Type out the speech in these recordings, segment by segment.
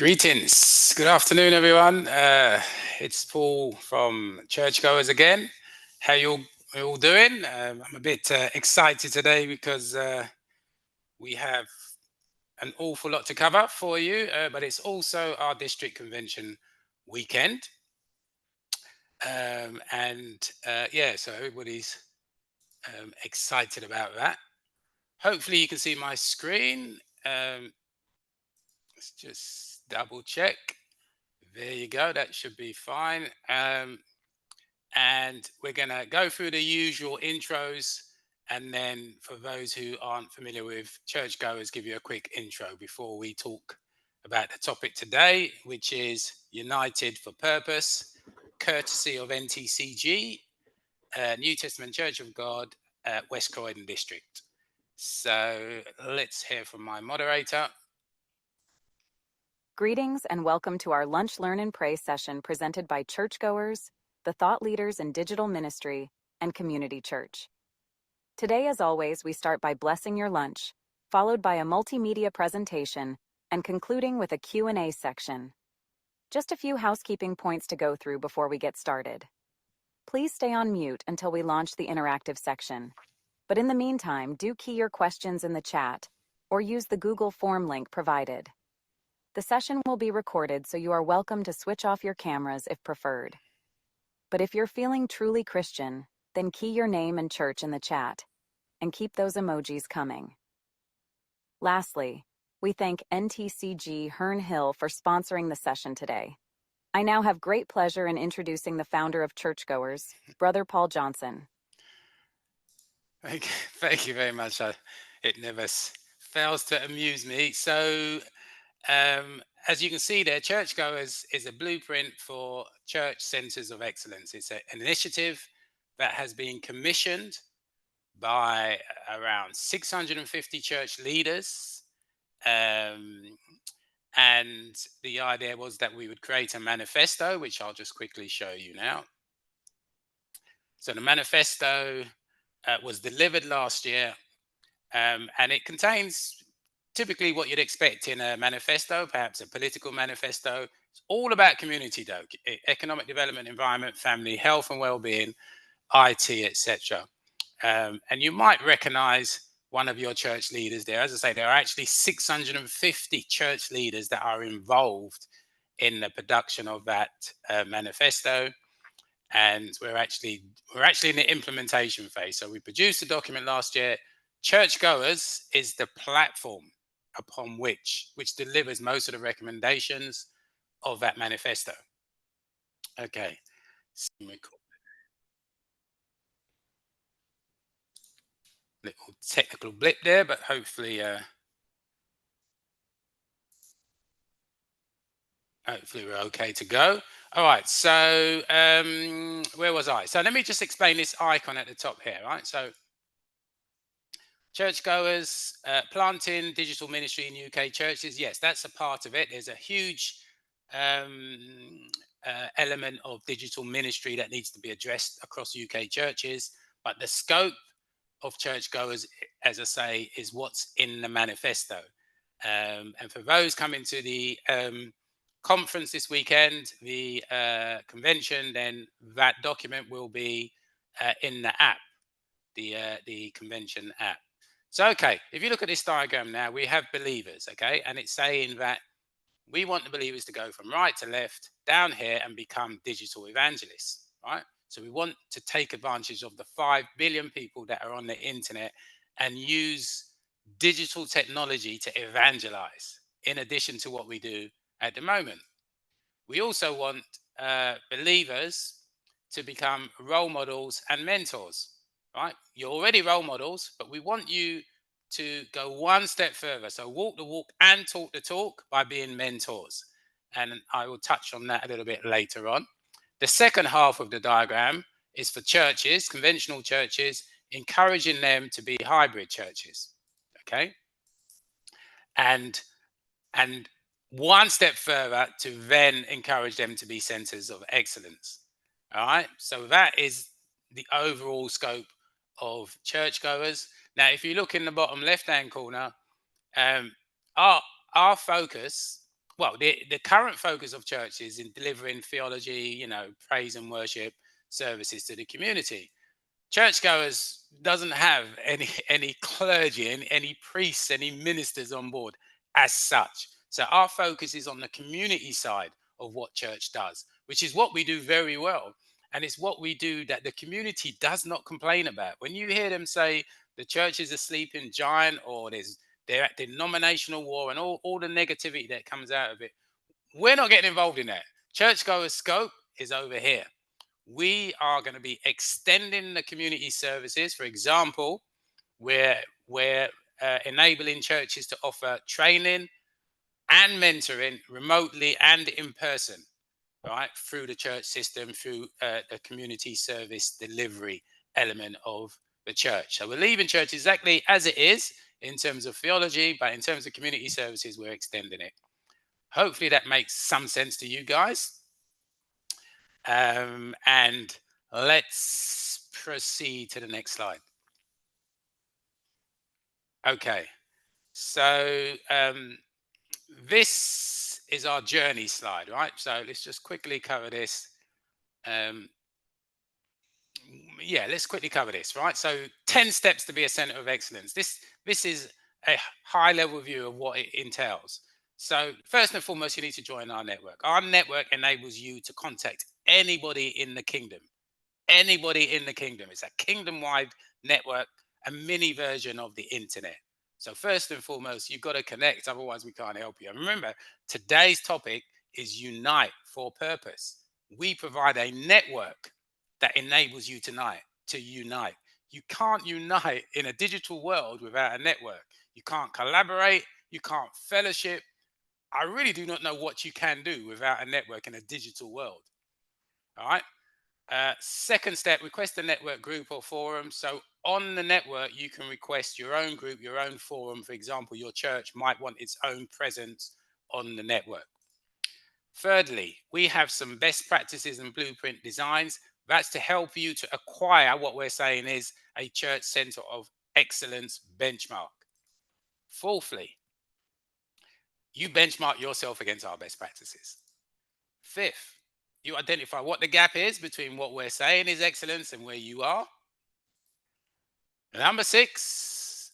Greetings. Good afternoon, everyone. It's Paul from ChurchGOers again. How you all doing? I'm a bit excited today because we have an awful lot to cover for you, but it's also our district convention weekend. So everybody's excited about that. Hopefully you can see my screen. Let's just double check. There you go. That should be fine. And we're going to go through the usual intros. And then for those who aren't familiar with churchgoers, give you a quick intro before we talk about the topic today, which is United for Purpose, courtesy of NTCG, New Testament Church of God, West Croydon District. So let's hear from my moderator. Greetings and welcome to our Lunch, Learn, and Pray session presented by Churchgoers, the thought leaders in digital ministry, and community church. Today, as always, we start by blessing your lunch, followed by a multimedia presentation, and concluding with a Q&A section. Just a few housekeeping points to go through before we get started. Please stay on mute until we launch the interactive section. But in the meantime, do key your questions in the chat or use the Google form link provided. The session will be recorded, so you are welcome to switch off your cameras if preferred. But if you're feeling truly Christian, then key your name and church in the chat, and keep those emojis coming. Lastly, we thank NTCG Herne Hill for sponsoring the session today. I now have great pleasure in introducing the founder of Churchgoers, Brother Paul Johnson. Thank you very much. It never fails to amuse me. So, as you can see there, Churchgoers is a blueprint for church centers of excellence. It's an initiative that has been commissioned by around 650 church leaders. And the idea was that we would create a manifesto, which I'll just quickly show you now. So the manifesto was delivered last year, and it contains typically what you'd expect in a manifesto, perhaps a political manifesto. It's all about community, though: economic development, environment, family, health and well-being, IT, etc. And you might recognize one of your church leaders there. As I say, there are actually 650 church leaders that are involved in the production of that manifesto. And we're actually in the implementation phase. So we produced the document last year. Churchgoers is the platform upon which delivers most of the recommendations of that manifesto. Okay. Little technical blip there, but hopefully we're okay to go. All right, so where was I? So let me just explain this icon at the top here, right? So Churchgoers, planting digital ministry in UK churches. Yes, that's a part of it. There's a huge element of digital ministry that needs to be addressed across UK churches. But the scope of Churchgoers, as I say, is what's in the manifesto. And for those coming to the conference this weekend, the convention, then that document will be in the app, the convention app. So, okay, if you look at this diagram now, we have believers, okay, and it's saying that we want the believers to go from right to left, down here, and become digital evangelists, right? So we want to take advantage of the 5 billion people that are on the internet and use digital technology to evangelize, in addition to what we do at the moment. We also want believers to become role models and mentors, right? You're already role models, but we want you to go one step further. So walk the walk and talk the talk by being mentors. And I will touch on that a little bit later on. The second half of the diagram is for churches, conventional churches, encouraging them to be hybrid churches, okay? And one step further to then encourage them to be centers of excellence. All right. So that is the overall scope of Churchgoers. Now, if you look in the bottom left-hand corner, our focus, well, the current focus of church is in delivering theology, praise and worship services to the community. Churchgoers doesn't have any clergy, any priests, any ministers on board as such. So our focus is on the community side of what church does, which is what we do very well. And it's what we do that the community does not complain about. When you hear them say the church is a sleeping giant, or they're at denominational war and all the negativity that comes out of it, we're not getting involved in that. Churchgoers' scope is over here. We are going to be extending the community services. For example, we're enabling churches to offer training and mentoring remotely and in person, right, through the church system, through the community service delivery element of the church. So we're leaving church exactly as it is in terms of theology, but in terms of community services, we're extending it. Hopefully that makes some sense to you guys. And let's proceed to the next slide. Okay, so this is our journey slide, right? So let's just quickly cover this. Yeah, let's quickly cover this, right? So 10 steps to be a center of excellence. This is a high level view of what it entails. So first and foremost, you need to join our network. Our network enables you to contact anybody in the kingdom. Anybody in the kingdom. It's a kingdom-wide network, a mini version of the internet. So first and foremost, you've got to connect, otherwise we can't help you. And remember, today's topic is unite for purpose. We provide a network that enables you to unite. You can't unite in a digital world without a network. You can't collaborate, you can't fellowship. I really do not know what you can do without a network in a digital world. All right. Second step, request a network group or forum. So on the network, you can request your own group, your own forum. For example, your church might want its own presence on the network. Thirdly, we have some best practices and blueprint designs. That's to help you to acquire what we're saying is a church center of excellence benchmark. Fourthly, you benchmark yourself against our best practices. Fifth, you identify what the gap is between what we're saying is excellence and where you are. Number 6,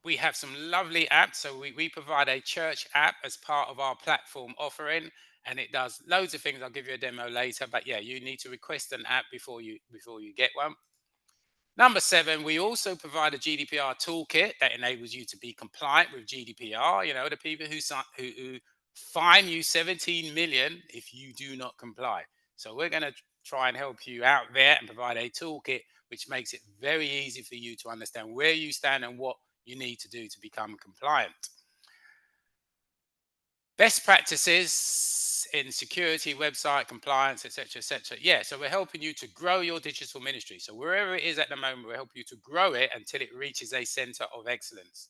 we have some lovely apps. So we provide a church app as part of our platform offering, and it does loads of things. I'll give you a demo later, but yeah, you need to request an app before you get one. Number 7, we also provide a GDPR toolkit that enables you to be compliant with GDPR. The people who fine you 17 million if you do not comply. So we're going to try and help you out there and provide a toolkit which makes it very easy for you to understand where you stand and what you need to do to become compliant. Best practices in security, website compliance, etc., etc. Yeah, so we're helping you to grow your digital ministry. So wherever it is at the moment, we're helping you to grow it until it reaches a center of excellence.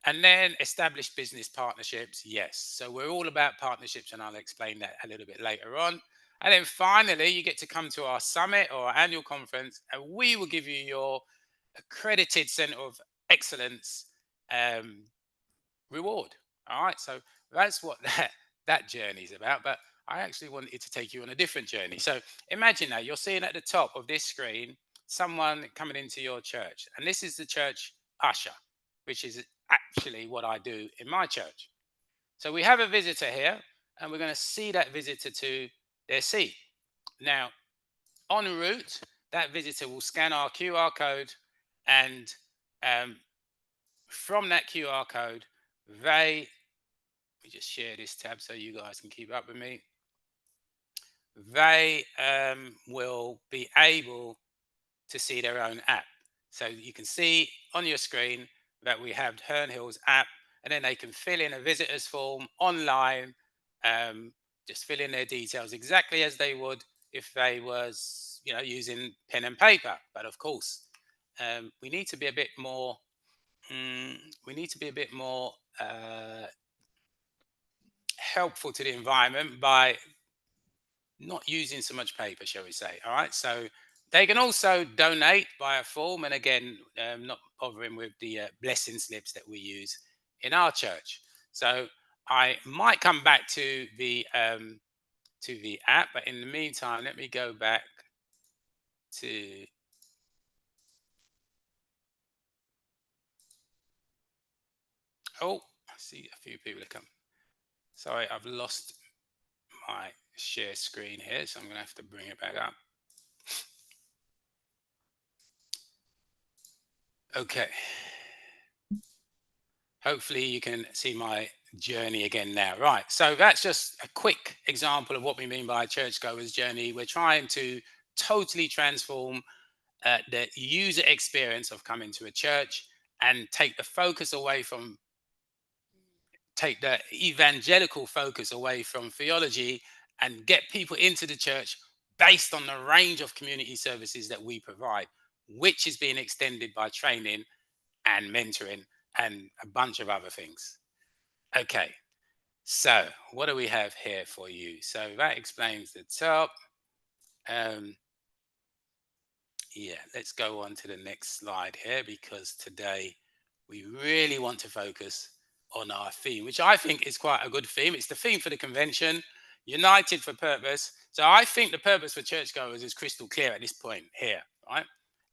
And then establish business partnerships. Yes, so we're all about partnerships, and I'll explain that a little bit later on. And then finally, you get to come to our summit or our annual conference, and we will give you your accredited center of excellence reward. All right, so that's what that journey is about. But I actually wanted to take you on a different journey. So imagine now you're seeing at the top of this screen someone coming into your church, and this is the church usher, which is actually what I do in my church. So we have a visitor here, and we're going to see that visitor to their seat. Now, en route, that visitor will scan our QR code, and from that QR code, let me just share this tab so you guys can keep up with me. They will be able to see their own app. So you can see on your screen that we have Herne Hill's app, and then they can fill in a visitor's form online, just fill in their details exactly as they would if they was, using pen and paper. But of course, we need to be a bit more. We need to be a bit more helpful to the environment by not using so much paper, shall we say. All right, so they can also donate by a form, and again, not bothering with the blessing slips that we use in our church. So I might come back to the app, but in the meantime, let me go back to. Oh, I see a few people have come. Sorry, I've lost my share screen here, so I'm going to have to bring it back up. Okay. Hopefully you can see my journey again now. Right. So that's just a quick example of what we mean by a churchgoer's journey. We're trying to totally transform the user experience of coming to a church and take the evangelical focus away from theology and get people into the church based on the range of community services that we provide, which is being extended by training and mentoring and a bunch of other things. Okay, so what do we have here for you? So that explains the top. Um, yeah, let's go on to the next slide here, because today we really want to focus on our theme, which I think is quite a good theme. It's the theme for the convention, United for Purpose. So I think the purpose for churchgoers is crystal clear at this point here, right?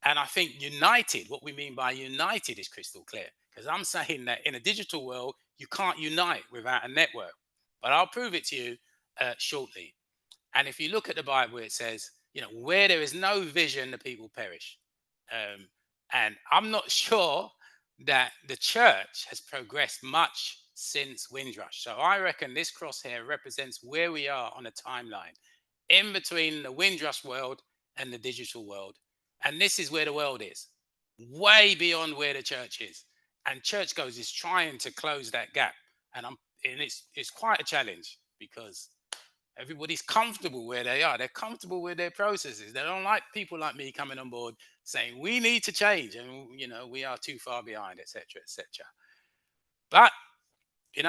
And I think united, what we mean by united is crystal clear, because I'm saying that in a digital world, you can't unite without a network. But I'll prove it to you shortly. And if you look at the Bible, it says, where there is no vision, the people perish. Um, and I'm not sure that the church has progressed much since Windrush. So I reckon this crosshair represents where we are on a timeline in between the Windrush world and the digital world. And this is where the world is, way beyond where the church is. And churchgoers is trying to close that gap. And it's quite a challenge, because everybody's comfortable where they are. They're comfortable with their processes. They don't like people like me coming on board saying we need to change and we are too far behind, etc., etc. But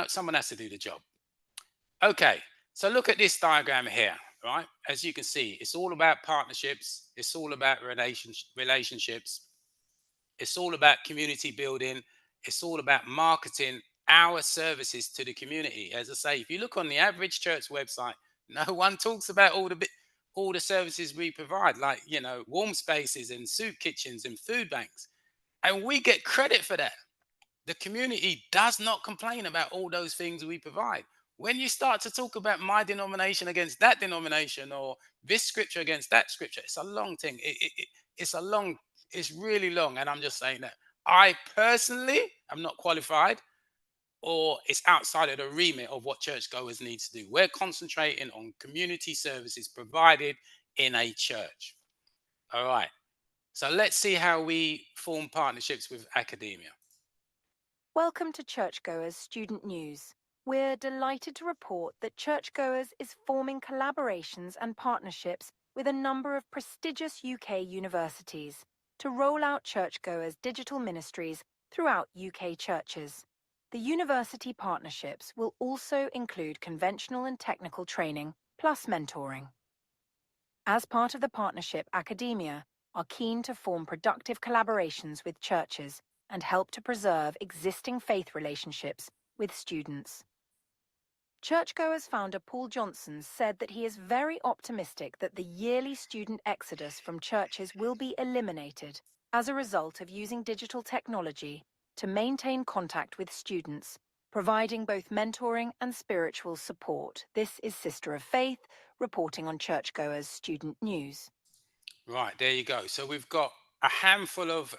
someone has to do the job. Okay, so look at this diagram here, right? As you can see, it's all about partnerships. It's all about relationships. It's all about community building. It's all about marketing our services to the community. As I say, if you look on the average church website, no one talks about all the services we provide, like warm spaces and soup kitchens and food banks, and we get credit for that. The community does not complain about all those things we provide. When you start to talk about my denomination against that denomination, or this scripture against that scripture, it's a long thing. It's really long. And I'm just saying that I personally am not qualified, or it's outside of the remit of what churchgoers need to do. We're concentrating on community services provided in a church. All right. So let's see how we form partnerships with academia. Welcome to ChurchGOers Student News. We're delighted to report that ChurchGOers is forming collaborations and partnerships with a number of prestigious UK universities to roll out ChurchGOers digital ministries throughout UK churches. The university partnerships will also include conventional and technical training, plus mentoring. As part of the partnership, academia are keen to form productive collaborations with churches and help to preserve existing faith relationships with students. ChurchGOers founder Paul Johnson said that he is very optimistic that the yearly student exodus from churches will be eliminated as a result of using digital technology to maintain contact with students, providing both mentoring and spiritual support. This is Sister of Faith reporting on ChurchGOers Student News. Right, there you go. So we've got a handful of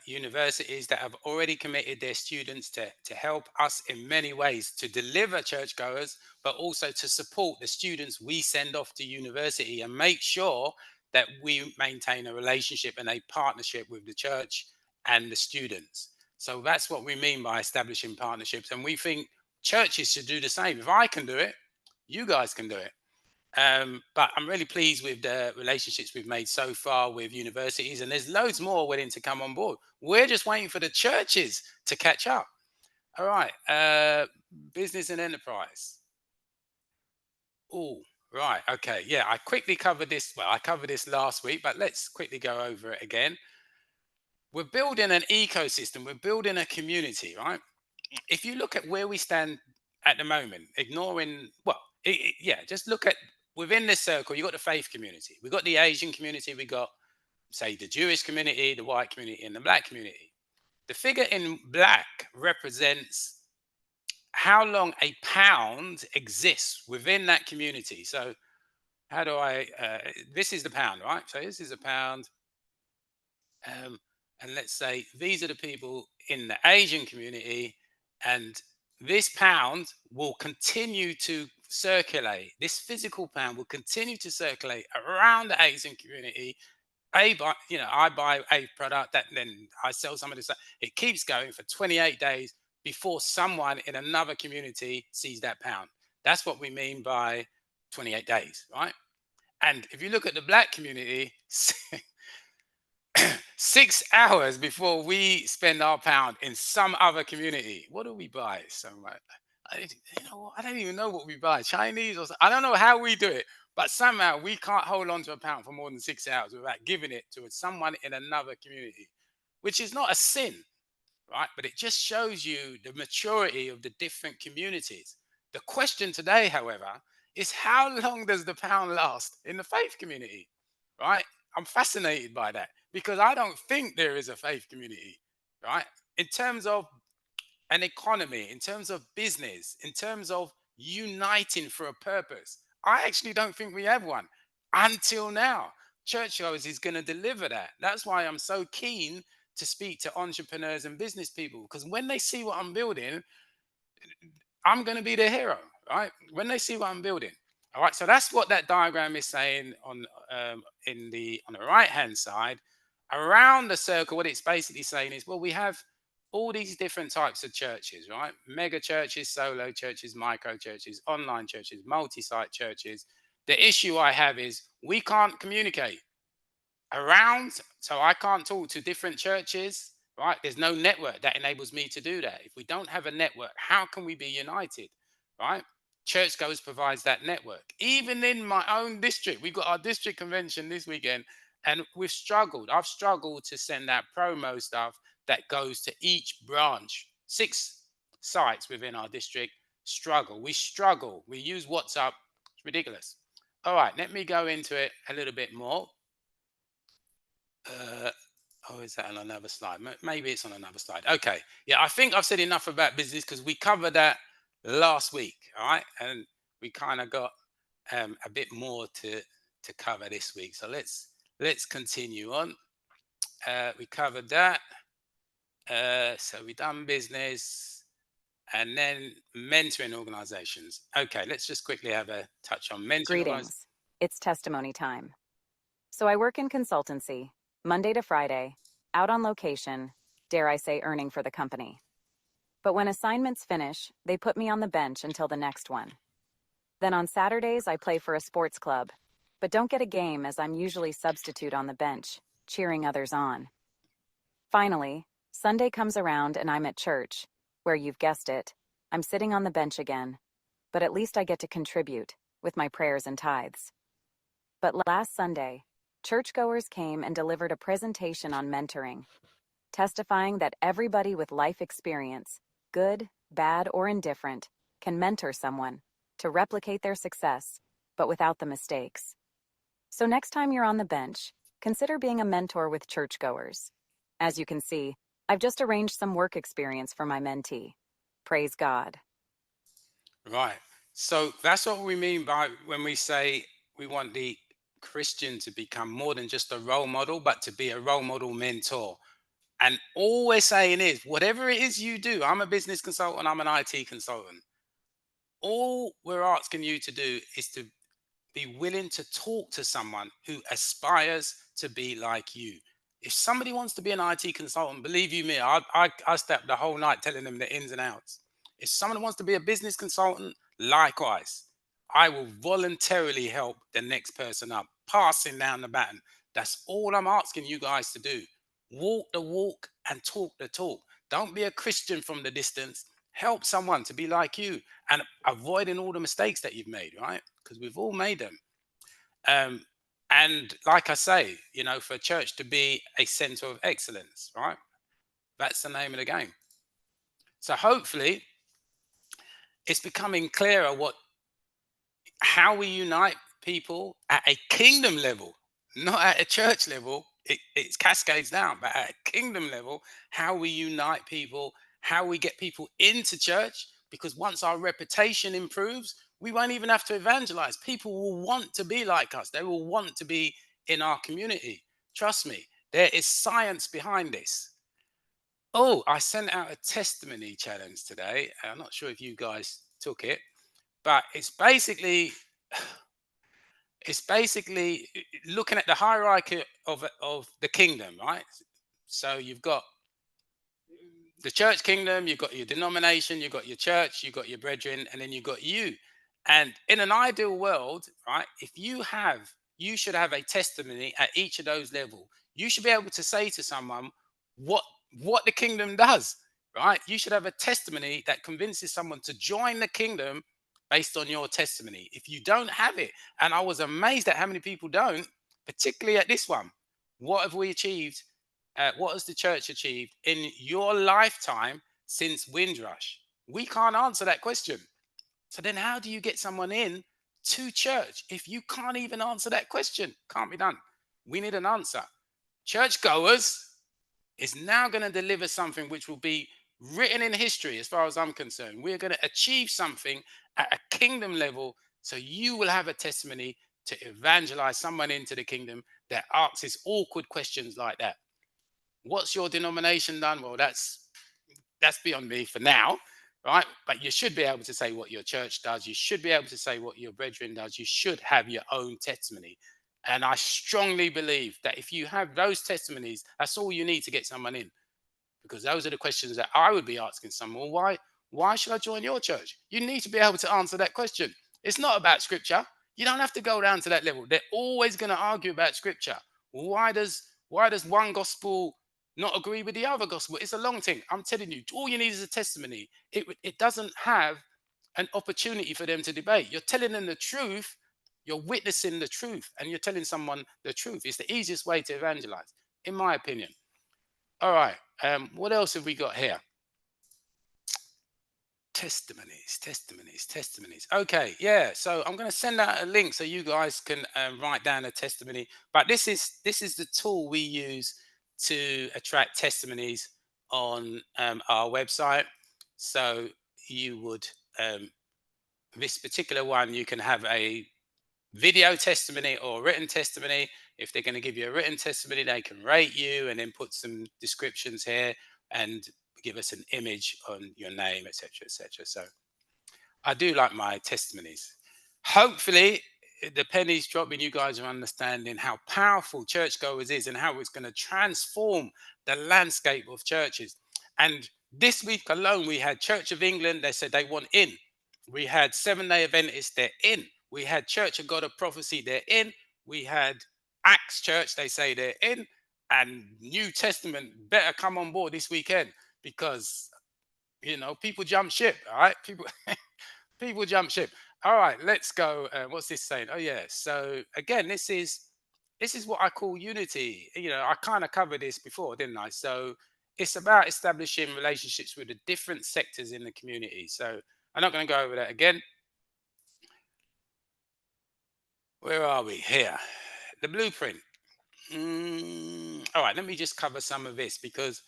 universities that have already committed their students to help us in many ways to deliver churchgoers, but also to support the students we send off to university and make sure that we maintain a relationship and a partnership with the church and the students. So that's what we mean by establishing partnerships. And we think churches should do the same. If I can do it, you guys can do it. But I'm really pleased with the relationships we've made so far with universities, and there's loads more willing to come on board. We're just waiting for the churches to catch up. All right, business and enterprise. Oh, right, okay, yeah. I quickly covered this. Well, I covered this last week, but let's quickly go over it again. We're building an ecosystem. We're building a community, right? if you look at where we stand at the moment, ignoring, well, yeah, just look at within this circle, you got the faith community, we got the Asian community, we got, say, the Jewish community, the white community, and the black community. The figure in black represents how long a pound exists within that community. So how do I, this is the pound, right? So this is a pound. And let's say these are the people in the Asian community, and this pound will continue to circulate. This physical pound will continue to circulate around the Asian community. I buy a product that then I sell somebody. It keeps going for 28 days before someone in another community sees that pound. That's what we mean by 28 days, right? And if you look at the black community, 6 hours before we spend our pound in some other community, what do we buy? So much. I don't even know what we buy. Chinese or I don't know how we do it, but somehow we can't hold on to a pound for more than 6 hours without giving it to someone in another community, which is not a sin, right? But it just shows you the maturity of the different communities. The question today, however, is how long does the pound last in the faith community, right? I'm fascinated by that because I don't think there is a faith community, right? In terms of an economy, in terms of business, in terms of uniting for a purpose, I actually don't think we have one until now. ChurchGOers is going to deliver that. That's why I'm so keen to speak to entrepreneurs and business people, because when they see what I'm building, I'm going to be the hero, right? When they see what I'm building. All right. So that's what that diagram is saying on on the right hand side. Around the circle, what it's basically saying is, well, we have all these different types of churches, right? Mega churches, solo churches, micro churches, online churches, multi-site churches. The issue I have is we can't communicate around, so I can't talk to different churches, right? There's no network that enables me to do that. If we don't have a network, how can we be united, right? ChurchGOers provides that network. Even in my own district, we've got our district convention this weekend, and we've struggled. I've struggled to send out promo stuff that goes to each branch. 6 sites within our district struggle. We struggle. We use WhatsApp. It's ridiculous. All right, let me go into it a little bit more. Is that on another slide? Maybe it's on another slide. Okay. Yeah, I think I've said enough about business because we covered that last week. All right. And we kind of got a bit more to cover this week. So let's continue on. We covered that. So we done business and then mentoring organizations. Okay, let's just quickly have a touch on mentoring organizations. Greetings. It's testimony time. So I work in consultancy, Monday to Friday, out on location, dare I say earning for the company. But when assignments finish, they put me on the bench until the next one. Then on Saturdays, I play for a sports club, but don't get a game as I'm usually substitute on the bench, cheering others on. Finally, Sunday comes around and I'm at church, where you've guessed it, I'm sitting on the bench again. But at least I get to contribute, with my prayers and tithes. But last Sunday, churchgoers came and delivered a presentation on mentoring, testifying that everybody with life experience, good, bad, or indifferent, can mentor someone to replicate their success, but without the mistakes. So next time you're on the bench, consider being a mentor with churchgoers. As you can see, I've just arranged some work experience for my mentee. Praise God. Right. So that's what we mean by when we say we want the Christian to become more than just a role model, but to be a role model mentor. And all we're saying is, whatever it is you do, I'm a business consultant, I'm an IT consultant. All we're asking you to do is to be willing to talk to someone who aspires to be like you. If somebody wants to be an IT consultant, believe you me, I stepped the whole night telling them the ins and outs. If someone wants to be a business consultant, likewise, I will voluntarily help the next person up, passing down the baton. That's all I'm asking you guys to do. Walk the walk and talk the talk. Don't be a Christian from the distance. Help someone to be like you and avoiding all the mistakes that you've made, right? Because we've all made them. And like I say, for a church to be a center of excellence, right? That's the name of the game. So hopefully it's becoming clearer how we unite people at a kingdom level, not at a church level. It cascades down, but at a kingdom level, how we unite people, how we get people into church. Because once our reputation improves, we won't even have to evangelize. People will want to be like us. They will want to be in our community. Trust me, there is science behind this. Oh, I sent out a testimony challenge today. I'm not sure if you guys took it, but it's basically looking at the hierarchy of the kingdom, right? So you've got the church kingdom, you've got your denomination, you've got your church, you've got your brethren, and then you've got you. And in an ideal world, right, you should have a testimony at each of those levels. You should be able to say to someone what what the kingdom does, right? You should have a testimony that convinces someone to join the kingdom based on your testimony. If you don't have it, and I was amazed at how many people don't, particularly at this one. What have we achieved? What has the church achieved in your lifetime since Windrush? We can't answer that question. So then how do you get someone in to church if you can't even answer that question? Can't be done. We need an answer. ChurchGOers is now going to deliver something which will be written in history as far as I'm concerned. We're going to achieve something at a kingdom level, so you will have a testimony to evangelize someone into the kingdom that asks awkward questions like that. What's your denomination done? Well, that's beyond me for now, right? But you should be able to say what your church does. You should be able to say what your brethren does. You should have your own testimony. And I strongly believe that if you have those testimonies, that's all you need to get someone in. Because those are the questions that I would be asking someone. Well, why should I join your church? You need to be able to answer that question. It's not about scripture. You don't have to go down to that level. They're always going to argue about scripture. Why does one gospel not agree with the other gospel? It's a long thing. I'm telling you, all you need is a testimony. It doesn't have an opportunity for them to debate. You're telling them the truth. You're witnessing the truth, and you're telling someone the truth. It's the easiest way to evangelize, in my opinion. All right. What else have we got here? Testimonies. Okay, yeah. So I'm going to send out a link so you guys can write down a testimony. But this is the tool we use to attract testimonies on our website. So you would this particular one, you can have a video testimony or written testimony. If they're going to give you a written testimony, they can rate you and then put some descriptions here and give us an image on your name, etc., etc. So I do like my testimonies. Hopefully, the pennies drop and you guys are understanding how powerful churchgoers is and how it's going to transform the landscape of churches. And this week alone, we had Church of England. They said they want in. We had Seventh-day Adventists. They're in. We had Church of God of Prophecy. They're in. We had Acts Church. They say they're in. And New Testament better come on board this weekend because people jump ship. All right, people jump ship. All right, let's go. What's this saying? Oh yeah. So again, this is what I call unity. I kind of covered this before, didn't I? So it's about establishing relationships with the different sectors in the community. So I'm not going to go over that again. Where are we? Here. The blueprint. All right, let me just cover some of this because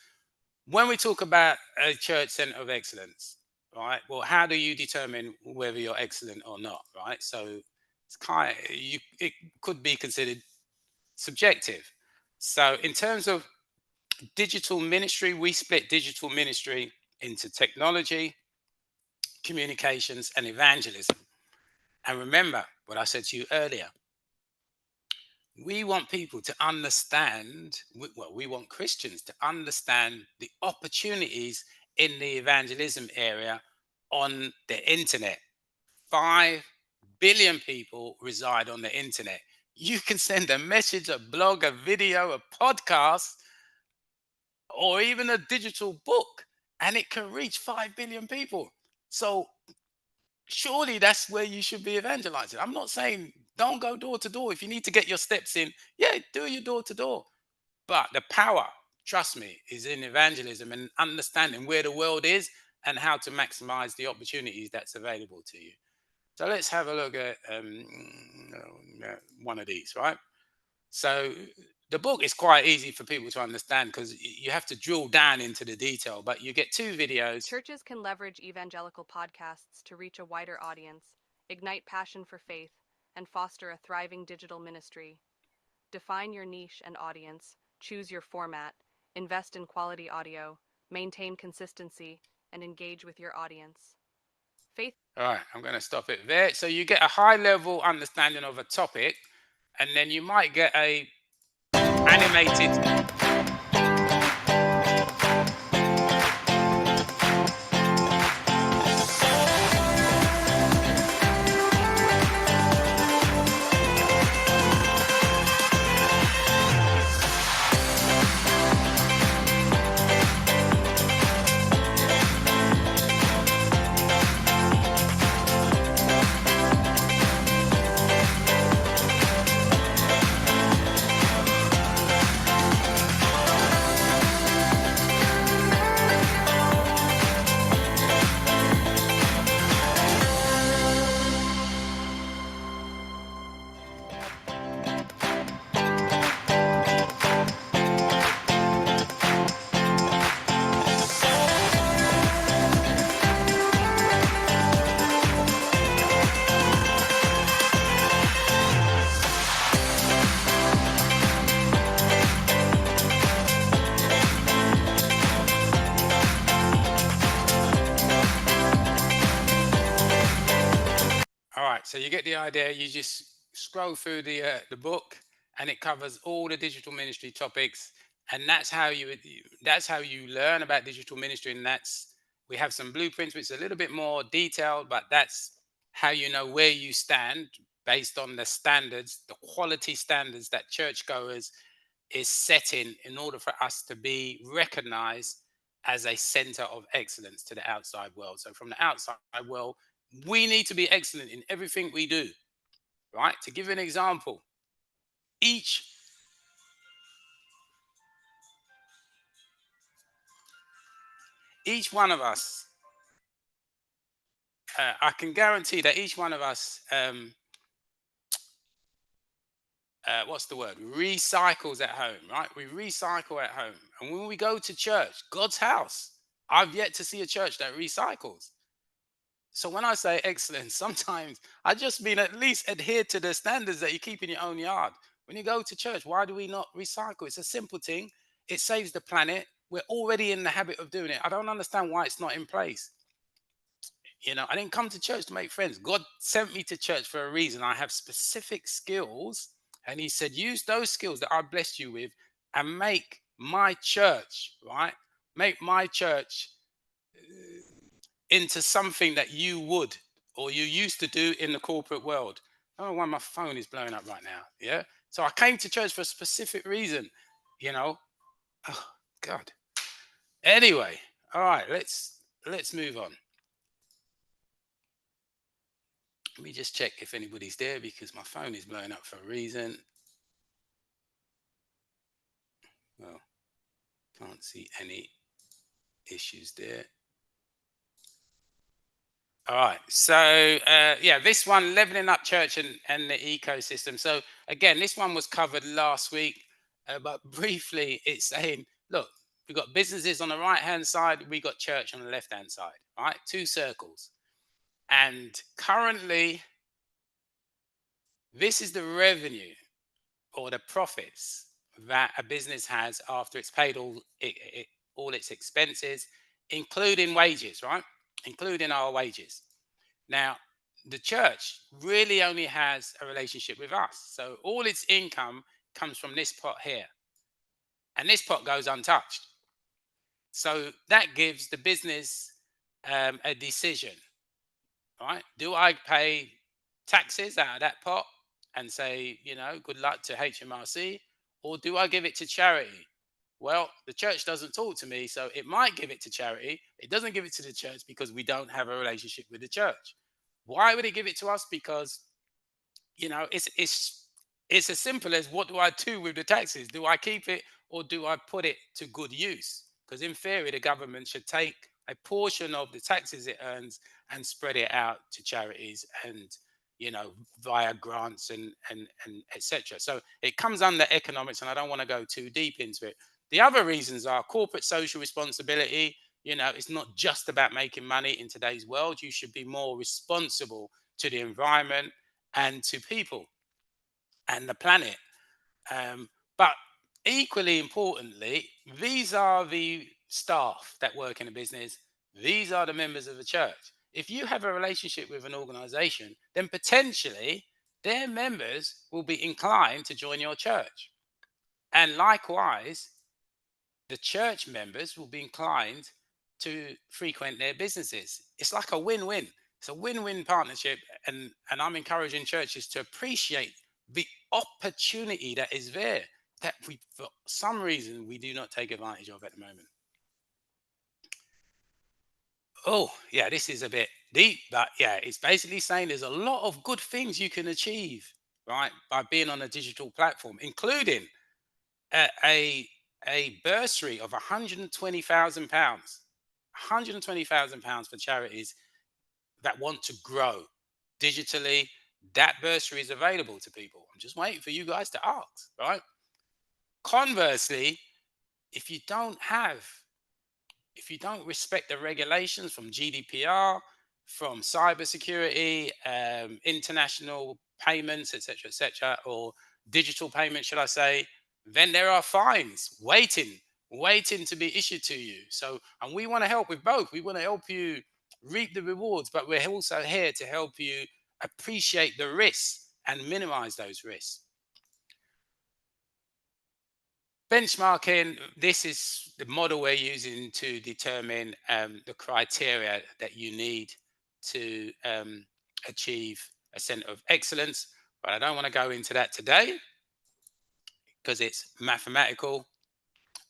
when we talk about a church center of excellence, right? Well, how do you determine whether you're excellent or not, right? So it could be considered subjective. So in terms of digital ministry, we split digital ministry into technology, communications, and evangelism. And remember what I said to you earlier. We want people to understand, we want Christians to understand the opportunities in the evangelism area on the internet. 5 billion people reside on the internet. You can send a message, a blog, a video, a podcast, or even a digital book, and it can reach 5 billion people. So surely that's where you should be evangelizing. I'm not saying don't go door to door. If you need to get your steps in, yeah, do your door to door. But the power, trust me, is in evangelism and understanding where the world is and how to maximize the opportunities that's available to you. So let's have a look at one of these, right? So the book is quite easy for people to understand because you have to drill down into the detail, but you get 2 videos. Churches can leverage evangelical podcasts to reach a wider audience, ignite passion for faith, and foster a thriving digital ministry. Define your niche and audience, choose your format, invest in quality audio, maintain consistency, and engage with your audience. Faith. All right, I'm going to stop it there. So you get a high level understanding of a topic, and then you might get a animated. All right, so you get the idea. You just scroll through the book, and it covers all the digital ministry topics, and that's how you learn about digital ministry. And that's we have some blueprints, which is a little bit more detailed, but that's how you know where you stand based on the standards, the quality standards that churchgoers is setting in order for us to be recognized as a center of excellence to the outside world. So from the outside world, we need to be excellent in everything we do, right? To give you an example, each one of us, I can guarantee that each one of us, what's the word? Recycles at home, right? We recycle at home. And when we go to church, God's house, I've yet to see a church that recycles. So when I say excellence, sometimes I just mean at least adhere to the standards that you keep in your own yard. When you go to church, why do we not recycle? It's a simple thing. It saves the planet. We're already in the habit of doing it. I don't understand why it's not in place. You know, I didn't come to church to make friends. God sent me to church for a reason. I have specific skills. And he said, use those skills that I blessed you with and make my church, right? Make my church into something that you would or you used to do in the corporate world. I don't know why my phone is blowing up right now. Yeah. So I came to church for a specific reason, you know. Oh God. Anyway, all right, let's move on. Let me just check if anybody's there because my phone is blowing up for a reason. Well, can't see any issues there. All right. So, yeah, this one, leveling up church and the ecosystem. So, again, this one was covered last week, but briefly, it's saying, look, we've got businesses on the right hand side, we got church on the left hand side, right? 2 circles. And currently, this is the revenue or the profits that a business has after it's paid all its expenses, including wages, right? Including our wages. Now, the church really only has a relationship with us. So all its income comes from this pot here. And this pot goes untouched. So that gives the business a decision, right? Do I pay taxes out of that pot and say, you know, good luck to HMRC, or do I give it to charity? Well, the church doesn't talk to me, so it might give it to charity. It doesn't give it to the church because we don't have a relationship with the church. Why would it give it to us? Because, you know, it's as simple as, what do I do with the taxes? Do I keep it or do I put it to good use? Because in theory, the government should take a portion of the taxes it earns and spread it out to charities and, via grants and etc. So it comes under economics, and I don't want to go too deep into it. The other reasons are corporate social responsibility. It's not just about making money in today's world. You should be more responsible to the environment and to people and the planet. But equally importantly, these are the staff that work in a business. These are the members of the church. If you have a relationship with an organization, then potentially their members will be inclined to join your church. And likewise, the church members will be inclined to frequent their businesses. It's like a win-win. It's a win-win partnership, and I'm encouraging churches to appreciate the opportunity that is there that we, for some reason, we do not take advantage of at the moment. Oh, yeah, this is a bit deep, but yeah, it's basically saying there's a lot of good things you can achieve, right, by being on a digital platform, including a bursary of £120,000, £120,000 for charities that want to grow digitally. That bursary is available to people. I'm just waiting for you guys to ask, right? Conversely, if you don't respect the regulations from GDPR, from cybersecurity, international payments, etc., or digital payments, should I say, then there are fines waiting to be issued to you. So, and we want to help with both. We want to help you reap the rewards, but we're also here to help you appreciate the risks and minimize those risks. Benchmarking, this is the model we're using to determine the criteria that you need to achieve a center of excellence. But I don't want to go into that today because it's mathematical.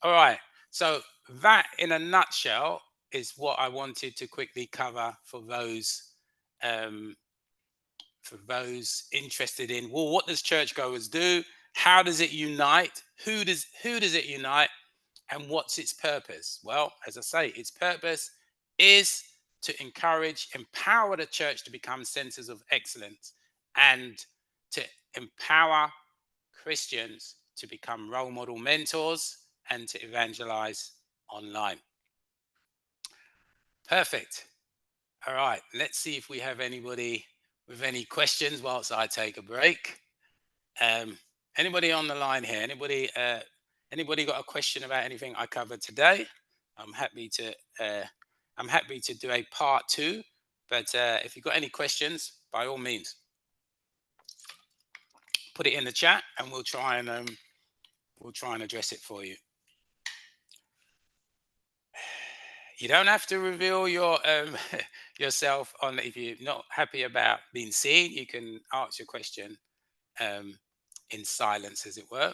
All right. So that in a nutshell is what I wanted to quickly cover for those interested in, well, what does churchgoers do? How does it unite? Who does it unite? And what's its purpose? Well, as I say, its purpose is to encourage, empower the church to become centers of excellence and to empower Christians to become role model mentors and to evangelize online. Perfect. All right, let's see if we have anybody with any questions whilst I take a break. Anybody on the line here? Anybody got a question about anything I covered today? I'm happy to do a part 2, but if you've got any questions, by all means, put it in the chat and we'll try and address it for you. You don't have to reveal your yourself on if you're not happy about being seen. You can ask your question in silence, as it were.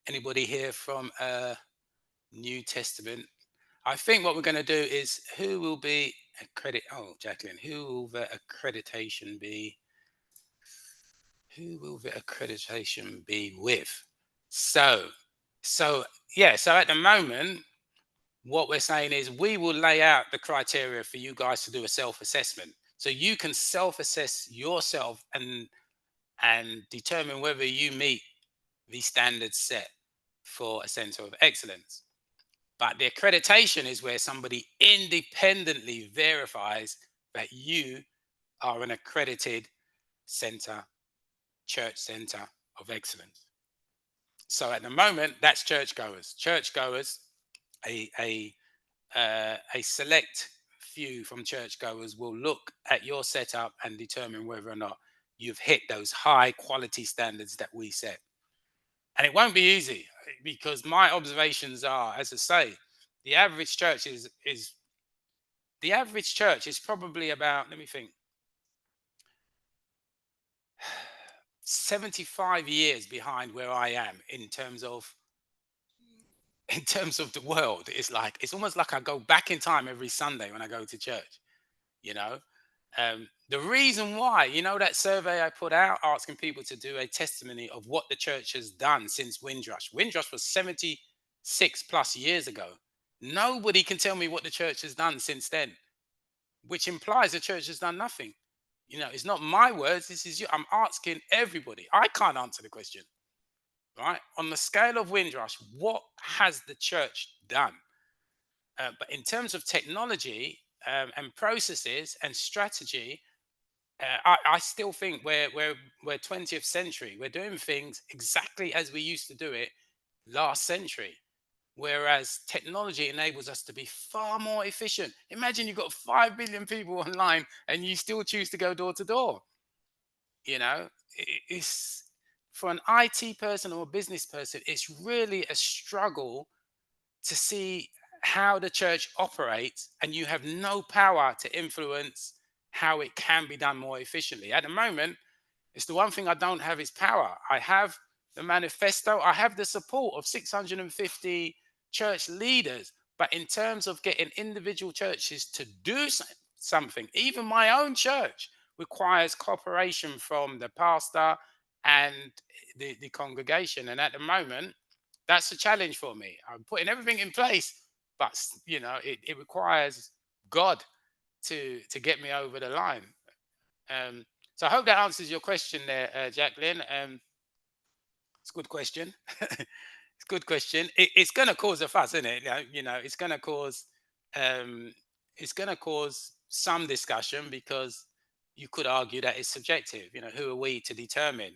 Anybody here from New Testament? I think what we're going to do is who will be Jacqueline, who will the accreditation be? Who will the accreditation be with? So at the moment, what we're saying is we will lay out the criteria for you guys to do a self-assessment. So you can self-assess yourself and determine whether you meet the standards set for a center of excellence. But the accreditation is where somebody independently verifies that you are an accredited church center of excellence. So at the moment, that's churchgoers. Churchgoers, a select few from churchgoers will look at your setup and determine whether or not you've hit those high quality standards that we set. And it won't be easy because my observations are, as I say, the average church is probably about, let me think, 75 years behind where I am in terms of the world. It's almost like I go back in time every Sunday when I go to church. The reason why, that survey I put out asking people to do a testimony of what the church has done since Windrush. Windrush was 76 plus years ago. Nobody can tell me what the church has done since then, which implies the church has done nothing. It's not my words. This is you. I'm asking everybody. I can't answer the question, right? On the scale of Windrush, what has the church done? But in terms of technology and processes and strategy, I still think we're 20th century. We're doing things exactly as we used to do it last century. Whereas technology enables us to be far more efficient. Imagine you've got 5 billion people online and you still choose to go door to door. It's for an IT person or a business person, it's really a struggle to see how the church operates, and you have no power to influence how it can be done more efficiently. At the moment, it's the one thing I don't have is power. I have the manifesto, I have the support of 650 church leaders. But in terms of getting individual churches to do something, even my own church requires cooperation from the pastor and the congregation. And at the moment, that's a challenge for me. I'm putting everything in place, but it requires God to get me over the line. So I hope that answers your question there, Jacqueline. It's a good question. It's a good question. It's going to cause a fuss, isn't it? It's going to cause um, some discussion, because you could argue that it's subjective. Who are we to determine?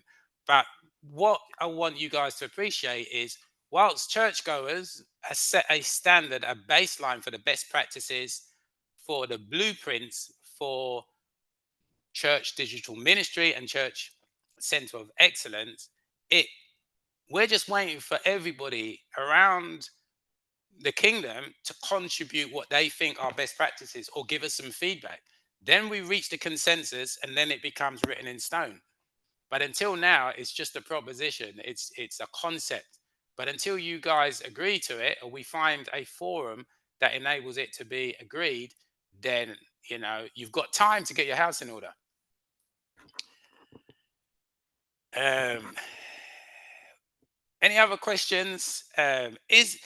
But what I want you guys to appreciate is, whilst churchgoers has set a standard, a baseline for the best practices, for the blueprints for church digital ministry and church center of excellence, it we're just waiting for everybody around the kingdom to contribute what they think are best practices or give us some feedback. Then we reach the consensus, and then it becomes written in stone. But until now, it's just a proposition. It's a concept. But until you guys agree to it, or we find a forum that enables it to be agreed, then you've got time to get your house in order. Any other questions? Is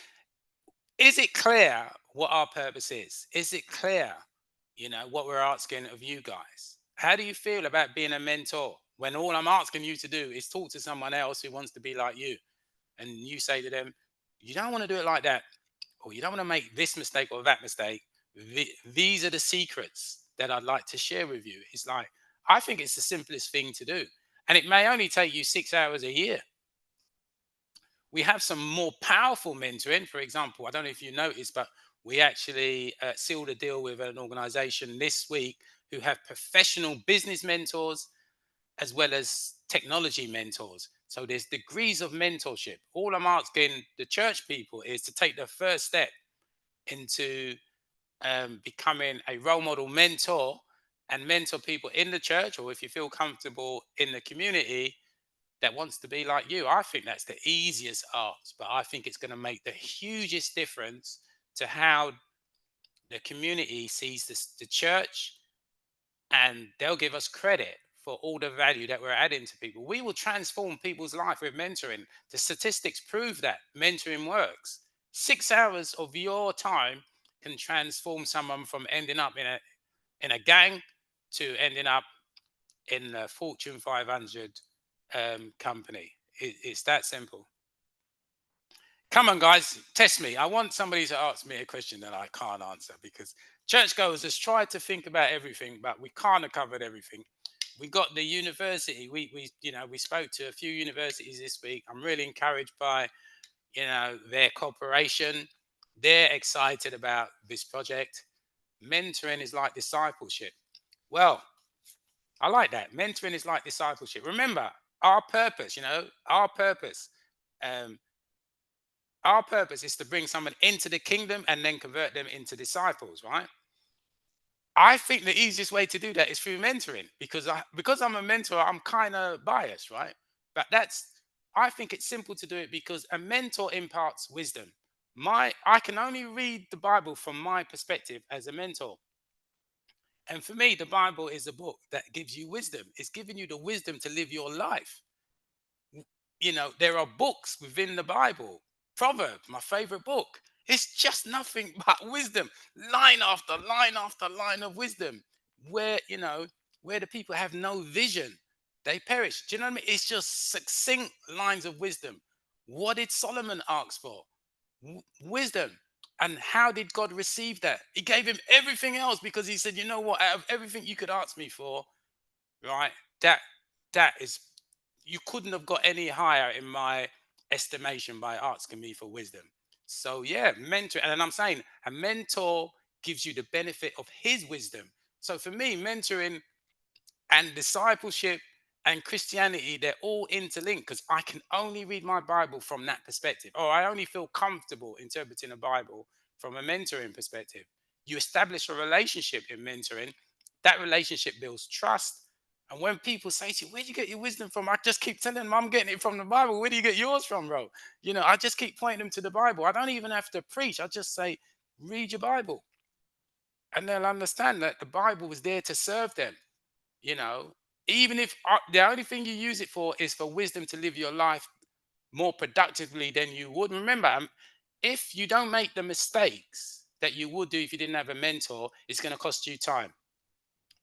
it clear what our purpose is? Is it clear, what we're asking of you guys? How do you feel about being a mentor when all I'm asking you to do is talk to someone else who wants to be like you? And you say to them, you don't want to do it like that, or you don't want to make this mistake or that mistake. These are the secrets that I'd like to share with you. It's like, I think it's the simplest thing to do. And it may only take you 6 hours a year. We have some more powerful mentoring. For example, I don't know if you noticed, but we actually sealed a deal with an organization this week who have professional business mentors as well as technology mentors. So there's degrees of mentorship. All I'm asking the church people is to take the first step into becoming a role model mentor and mentor people in the church, or if you feel comfortable in the community that wants to be like you. I think that's the easiest ask, but I think it's going to make the hugest difference to how the community sees the church, and they'll give us credit for all the value that we're adding to people. We will transform people's life with mentoring. The statistics prove that mentoring works. 6 hours of your time can transform someone from ending up in a gang to ending up in a Fortune 500 company. It's that simple. Come on, guys, test me. I want somebody to ask me a question that I can't answer, because churchgoers has tried to think about everything, but we can't have covered everything. We got the university. We spoke to a few universities this week. I'm really encouraged by their cooperation. They're excited about this project. Mentoring is like discipleship. Well, I like that. Mentoring is like discipleship. Remember, our purpose, um, our purpose is to bring someone into the kingdom and then convert them into disciples, right? I think the easiest way to do that is through mentoring, because I'm a mentor, I'm kind of biased, right? But I think it's simple to do it because a mentor imparts wisdom. I can only read the Bible from my perspective as a mentor. And for me, the Bible is a book that gives you wisdom. It's giving you the wisdom to live your life. There are books within the Bible. Proverbs, my favorite book. It's just nothing but wisdom, line after line after line of wisdom. Where, where the people have no vision, they perish. Do you know what I mean? It's just succinct lines of wisdom. What did Solomon ask for? Wisdom. And how did God receive that? He gave him everything else, because he said, you know what, out of everything you could ask me for, right? That is, you couldn't have got any higher in my estimation by asking me for wisdom. So yeah, mentor, and I'm saying a mentor gives you the benefit of his wisdom. So for me, mentoring and discipleship and Christianity, they're all interlinked, because I can only read my Bible from that perspective, or I only feel comfortable interpreting a Bible from a mentoring perspective. You establish a relationship in mentoring, that relationship builds trust. And when people say to you, where do you get your wisdom from? I just keep telling them, I'm getting it from the Bible. Where do you get yours from, bro? I just keep pointing them to the Bible. I don't even have to preach. I just say, read your Bible. And they'll understand that the Bible was there to serve them. you know Even if the only thing you use it for is for wisdom to live your life more productively than you would. Remember, if you don't make the mistakes that you would do if you didn't have a mentor, it's going to cost you time.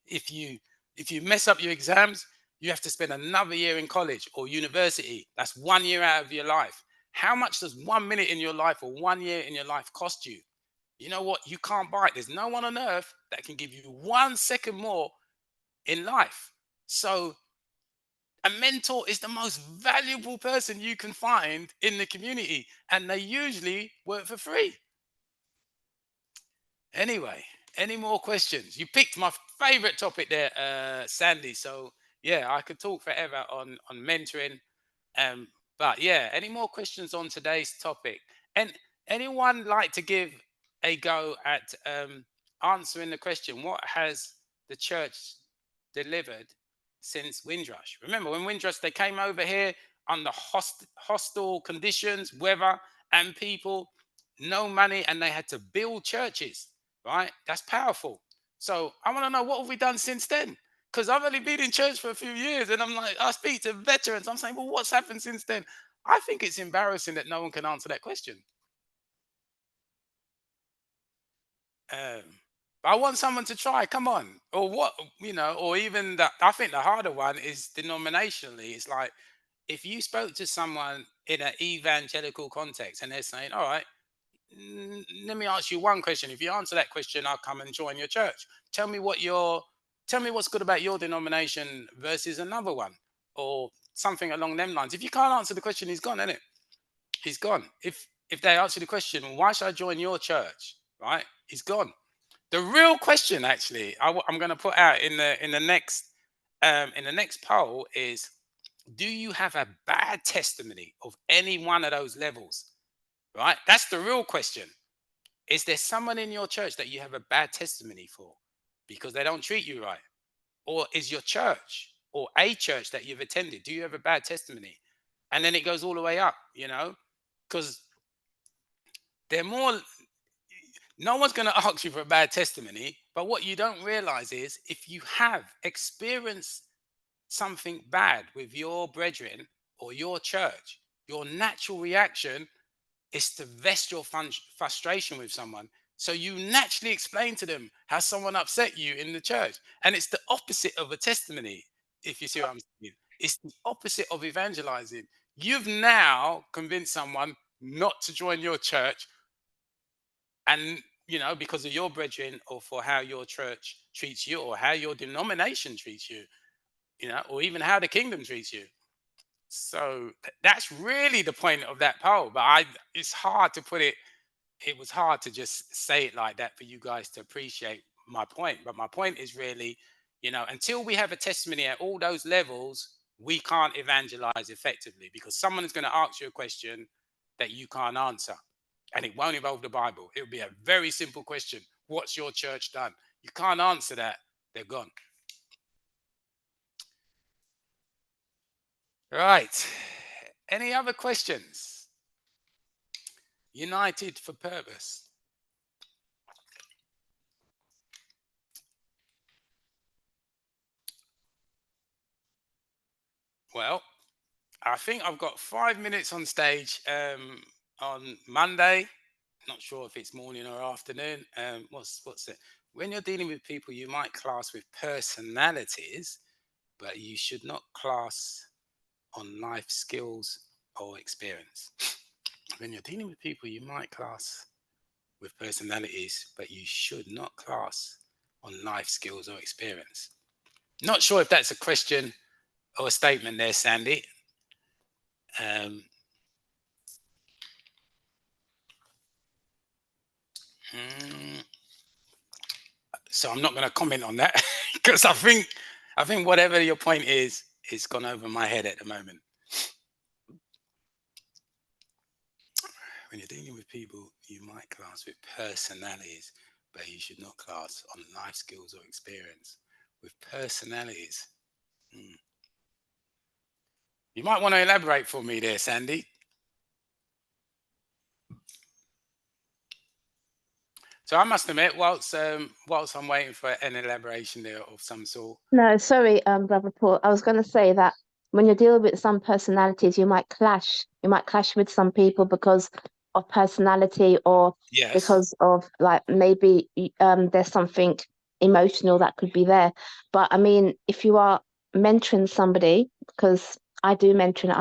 If you mess up your exams, you have to spend another year in college or university. That's 1 year out of your life. How much does 1 minute in your life or 1 year in your life cost you? You know what? You can't buy it. There's no one on earth that can give you 1 second more in life. So a mentor is the most valuable person you can find in the community, and they usually work for free. Anyway, any more questions? You picked my favorite topic there, Sandy. So yeah, I could talk forever on mentoring. Um, but yeah, any more questions on today's topic? And anyone like to give a go at answering the question, what has the church delivered since Windrush? Remember, when Windrush, they came over here under hostile conditions, weather and people, no money, and they had to build churches, right? That's powerful. So I want to know, what have we done since then? Because I've only been in church for a few years, and I'm like, I speak to veterans. I'm saying, well, what's happened since then? I think it's embarrassing that no one can answer that question. Um, but I want someone to try. Come on, or what? Or even that. I think the harder one is denominationally. It's like, if you spoke to someone in an evangelical context, and they're saying, "All right, let me ask you one question. If you answer that question, I'll come and join your church. Tell me tell me what's good about your denomination versus another one, or something along them lines." If you can't answer the question, he's gone, isn't it? He's gone. If they answer the question, why should I join your church? Right? He's gone. The real question, actually, I'm going to put out in the next poll is: do you have a bad testimony of any one of those levels? Right? That's the real question. Is there someone in your church that you have a bad testimony for because they don't treat you right? Or is your church or a church that you've attended, do you have a bad testimony? And then it goes all the way up, because they're more, no one's going to ask you for a bad testimony. But what you don't realize is, if you have experienced something bad with your brethren or your church, your natural reaction is to vest your frustration with someone. So you naturally explain to them how someone upset you in the church. And it's the opposite of a testimony, if you see what I'm saying. It's the opposite of evangelizing. You've now convinced someone not to join your church, and because of your brethren, or for how your church treats you, or how your denomination treats you, or even how the kingdom treats you. So that's really the point of that poll. But it's hard to put it. It was hard to just say it like that for you guys to appreciate my point. But my point is really, until we have a testimony at all those levels, we can't evangelize effectively, because someone is going to ask you a question that you can't answer, and it won't involve the Bible. It'll be a very simple question: what's your church done? You can't answer that, they're gone. Right. Any other questions? United for purpose. Well, I think I've got 5 minutes on stage on Monday. not sure if it's morning or afternoon. What's it? When you're dealing with people you might class with personalities, but you should not class on life skills or experience. When you're dealing with people you might class with personalities, but you should not class on life skills or experience. Not sure if that's a question or a statement there, Sandy. Um, mm, so I'm not going to comment on that because I think whatever your point is gone over my head at the moment. When you're dealing with people, you might class with personalities, but you should not class on life skills or experience. With personalities, you might want to elaborate for me there, Sandy. So I must admit, whilst I'm waiting for an elaboration there of some sort. No, sorry, Brother Paul. I was going to say that when you're dealing with some personalities, you might clash. You might clash with some people because of personality or Yes. because of like maybe there's something emotional that could be there. But I mean, if you are mentoring somebody, because I do mentoring,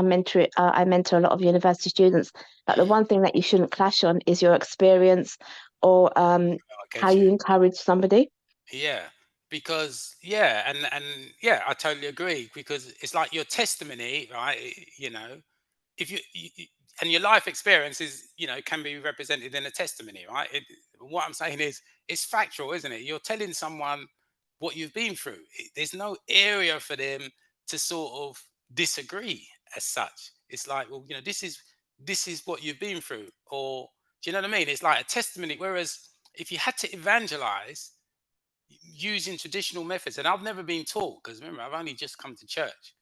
I mentor a lot of university students. But the one thing that you shouldn't clash on is your experience or how you encourage somebody. Yeah, because and yeah, I totally agree because it's like your testimony, right? You know, if you and your life experience is, can be represented in a testimony, right? What I'm saying is, it's factual, isn't it? You're telling someone what you've been through. There's no area for them to sort of disagree as such. It's like, well, this is what you've been through, or do you know what I mean? It's like a testimony. Whereas if you had to evangelize using traditional methods, and I've never been taught, because remember, I've only just come to church.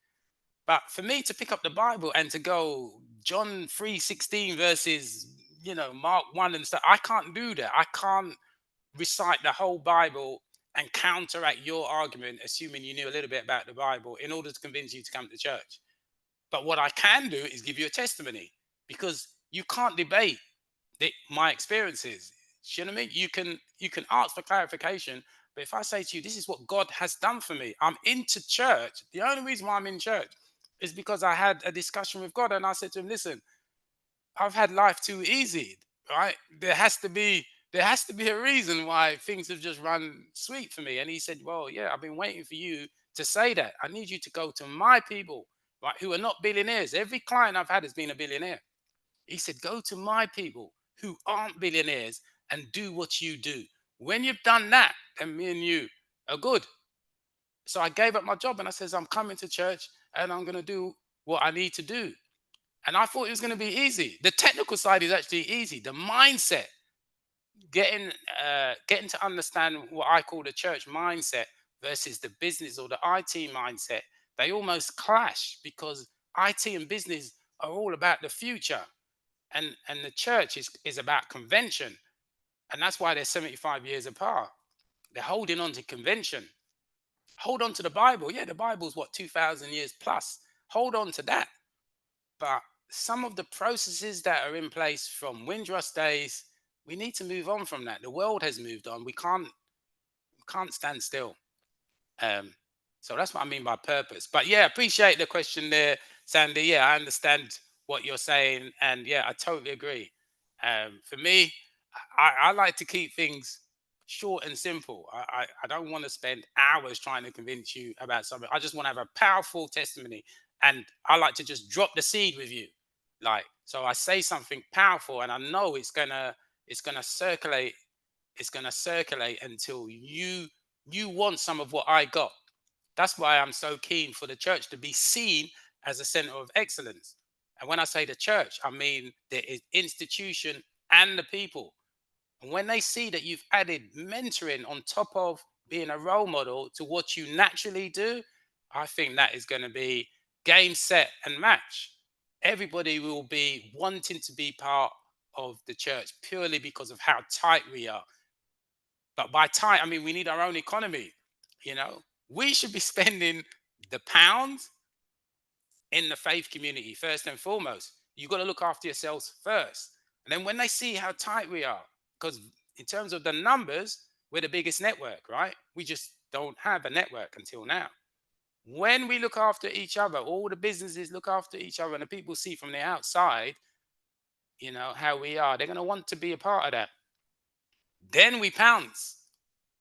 But for me to pick up the Bible and to go John 3:16 verses, Mark 1 and stuff, I can't do that. I can't recite the whole Bible and counteract your argument, assuming you knew a little bit about the Bible, in order to convince you to come to church. But what I can do is give you a testimony, because you can't debate my experiences. Do you know what I mean? You can ask for clarification, but if I say to you, this is what God has done for me, I'm into church. The only reason why I'm in church is because I had a discussion with God, and I said to him, listen, I've had life too easy, right? There has to be a reason why things have just run sweet for me. And he said, well, yeah, I've been waiting for you to say that. I need you to go to my people, right, who are not billionaires. Every client I've had has been a billionaire. He said, go to my people who aren't billionaires and do what you do. When you've done that, then me and you are good. So I gave up my job and I says, I'm coming to church and I'm going to do what I need to do. And I thought it was going to be easy. The technical side is actually easy. The mindset, getting to understand what I call the church mindset versus the business or the IT mindset, they almost clash, because IT and business are all about the future. And the church is about convention. And that's why they're 75 years apart. They're holding on to convention. Hold on to the Bible. Yeah, the Bible's what, 2,000 years plus. Hold on to that. But some of the processes that are in place from Windrush days, we need to move on from that. The world has moved on. We can't stand still. So that's what I mean by purpose. But yeah, appreciate the question there, Sandy. Yeah, I understand what you're saying, and yeah, I totally agree. For me, I like to keep things short and simple. I don't want to spend hours trying to convince you about something. I just want to have a powerful testimony, and I like to just drop the seed with you. Like, so I say something powerful, and I know it's gonna circulate. It's gonna circulate until you want some of what I got. That's why I'm so keen for the church to be seen as a center of excellence. And when I say the church, I mean the institution and the people. And when they see that you've added mentoring on top of being a role model to what you naturally do, I think that is going to be game, set, and match. Everybody will be wanting to be part of the church purely because of how tight we are. But by tight, I mean we need our own economy. We should be spending the pounds in the faith community first and foremost. You've got to look after yourselves first. And then when they see how tight we are, because in terms of the numbers, we're the biggest network, right? We just don't have a network until now. When we look after each other, all the businesses look after each other, and the people see from the outside, how we are, they're going to want to be a part of that. Then we pounce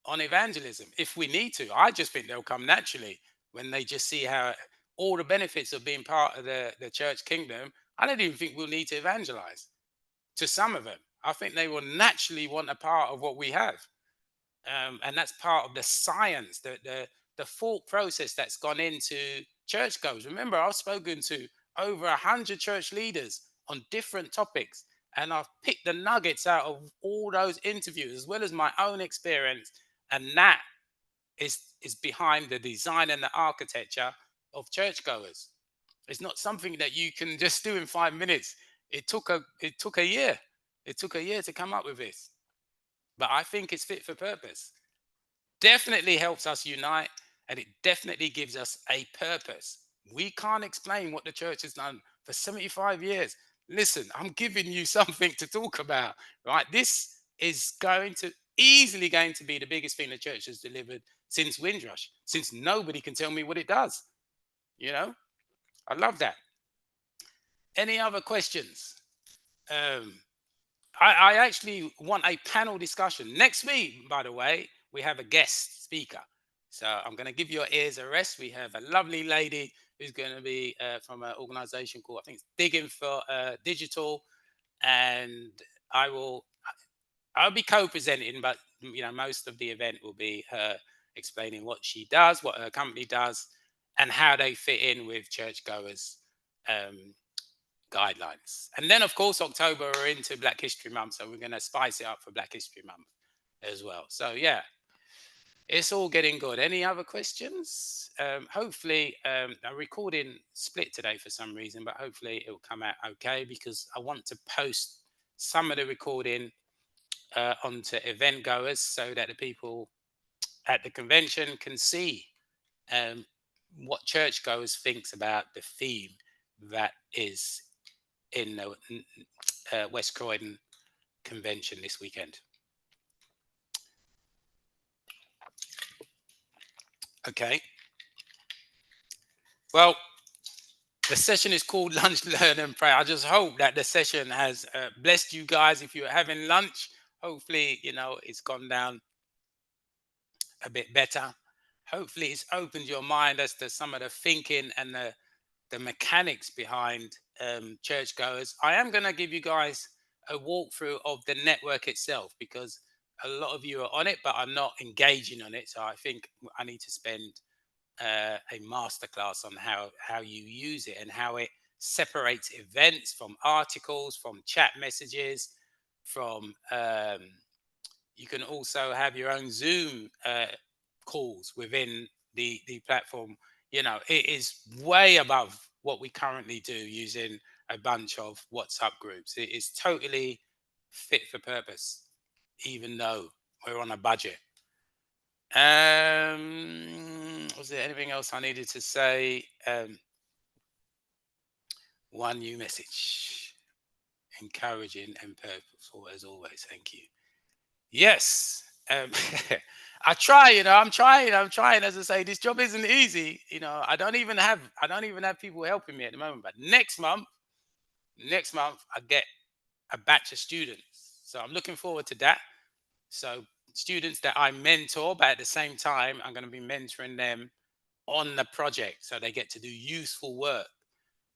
on evangelism if we need to. I just think they'll come naturally when they just see how all the benefits of being part of the church kingdom. I don't even think we'll need to evangelize to some of them. I think they will naturally want a part of what we have. And that's part of the science, the thought process that's gone into churchgoers. Remember, I've spoken to over 100 church leaders on different topics, and I've picked the nuggets out of all those interviews, as well as my own experience, and that is behind the design and the architecture of churchgoers. It's not something that you can just do in 5 minutes. It took a year. It took a year to come up with this, but I think it's fit for purpose. Definitely helps us unite, and it definitely gives us a purpose. We can't explain what the church has done for 75 years. Listen, I'm giving you something to talk about, right? This is easily going to be the biggest thing the church has delivered since Windrush, since nobody can tell me what it does. I love that. Any other questions? Um, I actually want a panel discussion. Next week, by the way, we have a guest speaker. So I'm going to give your ears a rest. We have a lovely lady who's going to be from an organization called, I think it's Digging for Digital. And I'll be co-presenting, but most of the event will be her explaining what she does, what her company does, and how they fit in with churchgoers guidelines. And then, of course, October, we're into Black History Month, so we're going to spice it up for Black History Month as well. So, yeah, it's all getting good. Any other questions? Hopefully, I'm recording split today for some reason, but hopefully it will come out okay, because I want to post some of the recording onto event goers so that the people at the convention can see what churchgoers thinks about the theme that is in the West Croydon convention this weekend. Okay. Well, the session is called Lunch, Learn and Pray. I just hope that the session has blessed you guys. If you're having lunch, hopefully, it's gone down a bit better. Hopefully, it's opened your mind as to some of the thinking and the mechanics behind churchgoers. I am going to give you guys a walkthrough of the network itself, because a lot of you are on it, but I'm not engaging on it. So I think I need to spend a masterclass on how you use it and how it separates events from articles, from chat messages, from you can also have your own Zoom calls within the platform. It is way above what we currently do using a bunch of WhatsApp groups. It is totally fit for purpose, even though we're on a budget. Was there anything else I needed to say? One new message, encouraging and purposeful as always. Thank you. Yes. I try, I'm trying. As I say, this job isn't easy. I don't even have people helping me at the moment. But next month, I get a batch of students. So I'm looking forward to that. So students that I mentor, but at the same time, I'm going to be mentoring them on the project, so they get to do useful work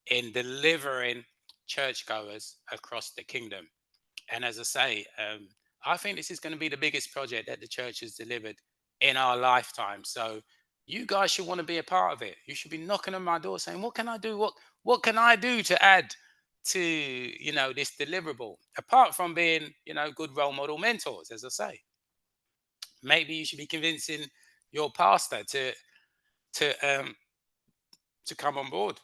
in delivering churchgoers across the kingdom. And as I say, I think this is going to be the biggest project that the church has delivered in our lifetime. So you guys should want to be a part of it. You should be knocking on my door saying, what can I do? What can I do to add to, this deliverable? Apart from being, good role model mentors, as I say. Maybe you should be convincing your pastor to come on board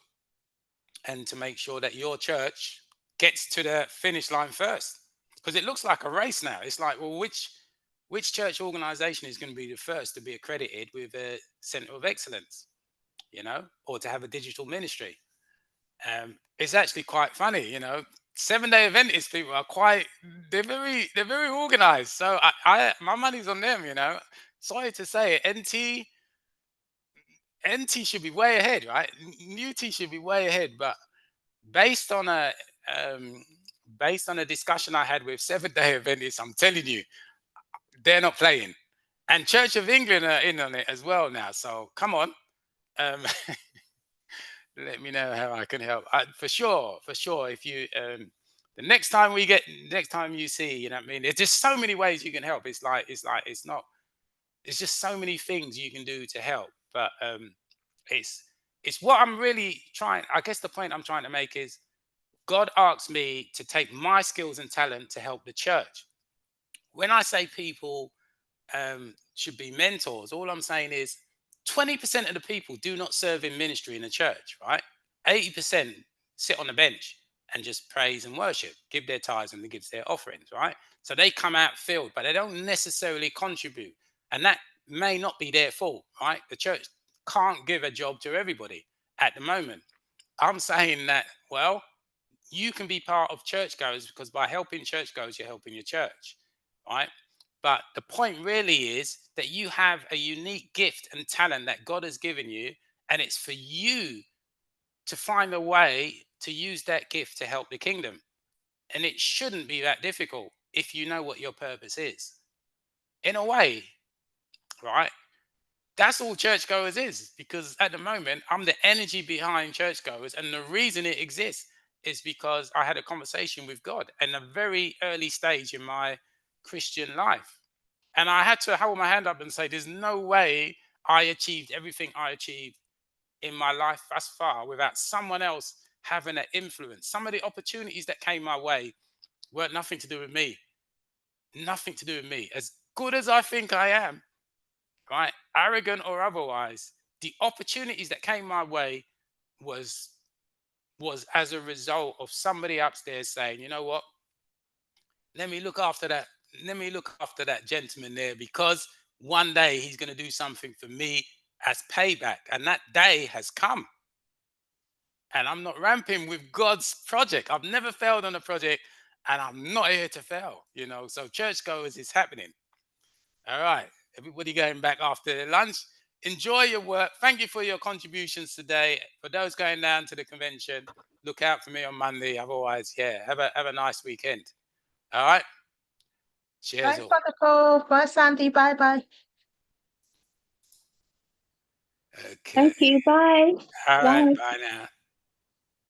and to make sure that your church gets to the finish line first, because it looks like a race now. It's like, well, which church organization is going to be the first to be accredited with a center of excellence, or to have a digital ministry? It's actually quite funny, Seven-day Adventist people are they're very organized. So my money's on them, you know. Sorry to say it, NT should be way ahead, right? UT should be way ahead, but based on a um, based on a discussion I had with Seventh-day Adventists, I'm telling you, they're not playing. And Church of England are in on it as well now. So come on, um, let me know how I can help. For sure. If you the next time you see, you know what I mean. There's just so many ways you can help. It's not. There's just so many things you can do to help. But it's what I'm really trying. I guess the point I'm trying to make is God asked me to take my skills and talent to help the church. When I say people should be mentors, all I'm saying is 20% of the people do not serve in ministry in the church, right? 80% sit on the bench and just praise and worship, give their tithes and give their offerings, right? So they come out filled, but they don't necessarily contribute. And that may not be their fault, right? The church can't give a job to everybody at the moment. I'm saying that, well, you can be part of churchgoers because by helping churchgoers, you're helping your church, right? But the point really is that you have a unique gift and talent that God has given you, and it's for you to find a way to use that gift to help the kingdom. And it shouldn't be that difficult if you know what your purpose is. In a way, right? That's all churchgoers is, because at the moment I'm the energy behind churchgoers, and the reason it exists is because I had a conversation with God in a very early stage in my Christian life, and I had to hold my hand up and say, there's no way I achieved everything I achieved in my life thus far without someone else having an influence. Some of the opportunities that came my way weren't nothing to do with me. Nothing to do with me. As good as I think I am, right, arrogant or otherwise, the opportunities that came my way was as a result of somebody upstairs saying, you know what, let me look after that gentleman there, because one day he's going to do something for me as payback, and that day has come. And I'm not ramping with God's project. I've never failed on a project, and I'm not here to fail, you know. So churchgoers is happening. All right, everybody going back after lunch. Enjoy your work. Thank you for your contributions today. For those going down to the convention, look out for me on Monday. Otherwise, yeah, have a nice weekend. All right. Cheers. Bye, All. Father Paul. Bye, Sandy. Bye bye. Okay. Thank you. Bye. All right. Bye. Bye now.